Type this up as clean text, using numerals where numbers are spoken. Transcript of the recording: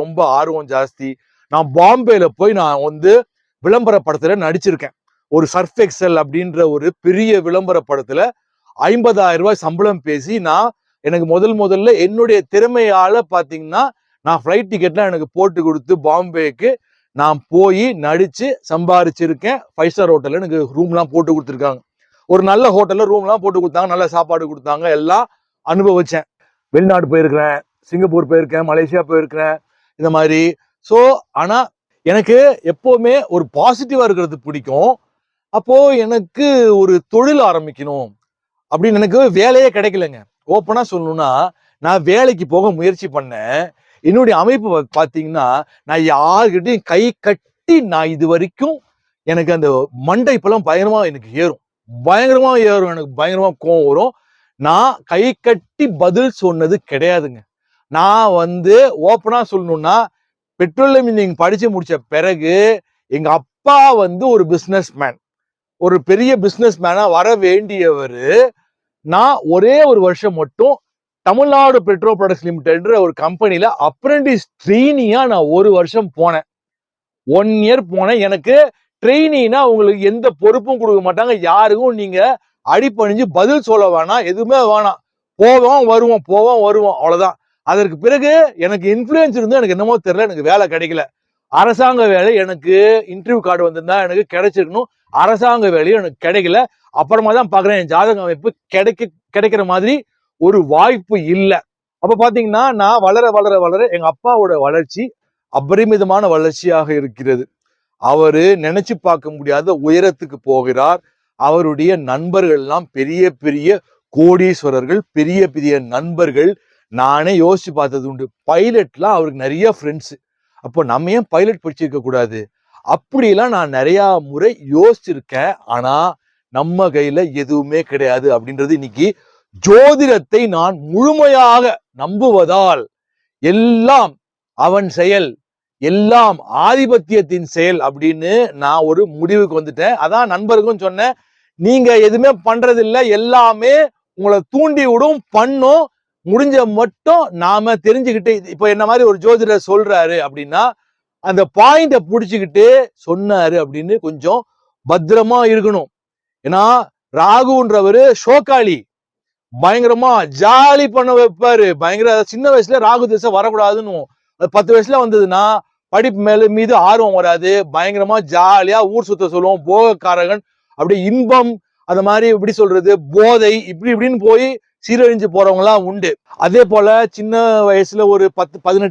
ரொம்ப ஆர்வம் ஜாஸ்தி. நான் பாம்பேல போய் நான் வந்து விளம்பர படத்துல நடிச்சிருக்கேன். ஒரு சர்ஃப் எக்ஸல் அப்படின்ற ஒரு பெரிய விளம்பர படத்துல 50,000 ரூபாய் சம்பளம் பேசி எனக்கு முதல்ல என்னுடைய திறமையால பாத்தீங்கன்னா நான் ஃபிளைட் டிக்கெட்லாம் எனக்கு போட்டு கொடுத்து பாம்பேக்கு நான் போய் நடிச்சு சம்பாரிச்சிருக்கேன். 5 ஸ்டார் ஹோட்டல்ல எனக்கு ரூம்லாம் போட்டு கொடுத்துருக்காங்க. ஒரு நல்ல ஹோட்டல்ல ரூம்லாம் போட்டு கொடுத்தாங்க, நல்ல சாப்பாடு கொடுத்தாங்க, எல்லாம் அனுபவிச்சேன். வெளிநாடு போயிருக்கிறேன், சிங்கப்பூர் போயிருக்கேன், மலேசியா போயிருக்கிறேன், இந்த மாதிரி. ஸோ ஆனா எனக்கு எப்பவுமே ஒரு பாசிட்டிவா இருக்கிறது பிடிக்கும். அப்போ எனக்கு ஒரு தொழில் ஆரம்பிக்கணும் அப்படின்னு எனக்கு வேலையே கிடைக்கலங்க. ஓப்பனா சொல்லணும்னா நான் வேலைக்கு போக முயற்சி பண்ணேன். என்னுடைய அமைப்பு பாத்தீங்கன்னா நான் யாருக்கிட்டையும் கை கட்டி நான் இது வரைக்கும் எனக்கு அந்த மண்டை இப்பெல்லாம் பயங்கரமா எனக்கு ஏறும், எனக்கு பயங்கரமா கோவம் வரும். நான் கை கட்டி பதில் சொன்னது கிடையாதுங்க. நான் வந்து ஓப்பனா சொல்லணும்னா பெட்ரோலியம் இன்ஜினியரிங் படிச்சு முடிச்ச பிறகு எங்க அப்பா வந்து ஒரு பிசினஸ் மேன், ஒரு பெரிய பிசினஸ் மேனா வர வேண்டியவர். நான் ஒரே ஒரு வருஷம் மட்டும் தமிழ்நாடு பெட்ரோ ப்ராடக்ட்ஸ் லிமிடெட்ன்ற ஒரு கம்பெனில அப்ரெண்டிஸ் ட்ரெயினியா நான் ஒரு வருஷம் போனேன். 1 இயர் போனேன். எனக்கு ட்ரெயினினா உங்களுக்கு எந்த பொறுப்பும் கொடுக்க மாட்டாங்க. யாருக்கும் நீங்க அடிப்பணிஞ்சு பதில் சொல்ல வேணாம், எதுவுமே வேணாம். போவோம் வருவோம் அவ்வளவுதான். அதற்கு பிறகு எனக்கு இன்ஃபுளுயன்ஸ் இருந்து எனக்கு என்னமோ தெரியல, எனக்கு வேலை கிடைக்கல. அரசாங்க வேலை எனக்கு இன்டர்வியூ கார்டு வந்திருந்தா எனக்கு கிடைச்சிருக்கணும். அரசாங்க வேலையும் எனக்கு கிடைக்கல. அப்புறமா தான் பாக்குறேன் என் ஜாதக அமைப்பு கிடைக்கிற மாதிரி ஒரு வாய்ப்பு இல்லை. அப்ப பாத்தீங்கன்னா நான் வளர எங்க அப்பாவோட வளர்ச்சி அபரிமிதமான வளர்ச்சியாக இருக்கிறது. அவரு நினைச்சு பார்க்க முடியாத உயரத்துக்கு போகிறார். அவருடைய நண்பர்கள் எல்லாம் பெரிய பெரிய கோடீஸ்வரர்கள், பெரிய பெரிய நண்பர்கள். நானே யோசிச்சு பார்த்தது உண்டு. பைலட்லாம் அவருக்கு நிறைய ஃப்ரெண்ட்ஸ். அப்போ நம்ம ஏன் பைலட் படிச்சிருக்க கூடாது? அப்படிலாம் நான் நிறைய முறை யோசிச்சிருக்கேன். ஆனா நம்ம கையில எதுவுமே கிடையாது அப்படின்றது இன்னைக்கு ஜோதிடத்தை நான் முழுமையாக நம்புவதால் எல்லாம் அவன் செயல், எல்லாம் ஆதிபத்தியத்தின் செயல் அப்படின்னு நான் ஒரு முடிவுக்கு வந்துட்டேன். அதான் நண்பருக்கும் சொன்னேன், நீங்க எதுவுமே பண்றது இல்லை, எல்லாமே உங்களை தூண்டி விடும், பண்ணும். முடிஞ்ச மட்டும் நாம தெரிஞ்சுக்கிட்டு, இப்ப என்ன மாதிரி ஒரு ஜோதிடர் சொல்றாரு அப்படின்னா அந்த பாயிண்ட புடிச்சுக்கிட்டு சொன்னாரு அப்படின்னு கொஞ்சம் பத்திரமா இருக்கணும். ஏன்னா ராகுன்றவரு ஷோக்காளி, பயங்கரமா ஜாலி பண்ண வைப்பாரு. பயங்கர சின்ன வயசுல ராகு திசை வரக்கூடாதுன்னு 10 வயசுல வந்ததுன்னா படிப்பு மீது ஆர்வம் வராது. பயங்கரமா ஜாலியா ஊர் சுத்த சொல்லுவோம், போகக்காரகன், அப்படியே இன்பம், அந்த மாதிரி எப்படி சொல்றது, போதை, இப்படின்னு போய் சீரழிஞ்சு போறவங்க எல்லாம் உண்டு. அதே போல சின்ன வயசுல ஒரு 10-18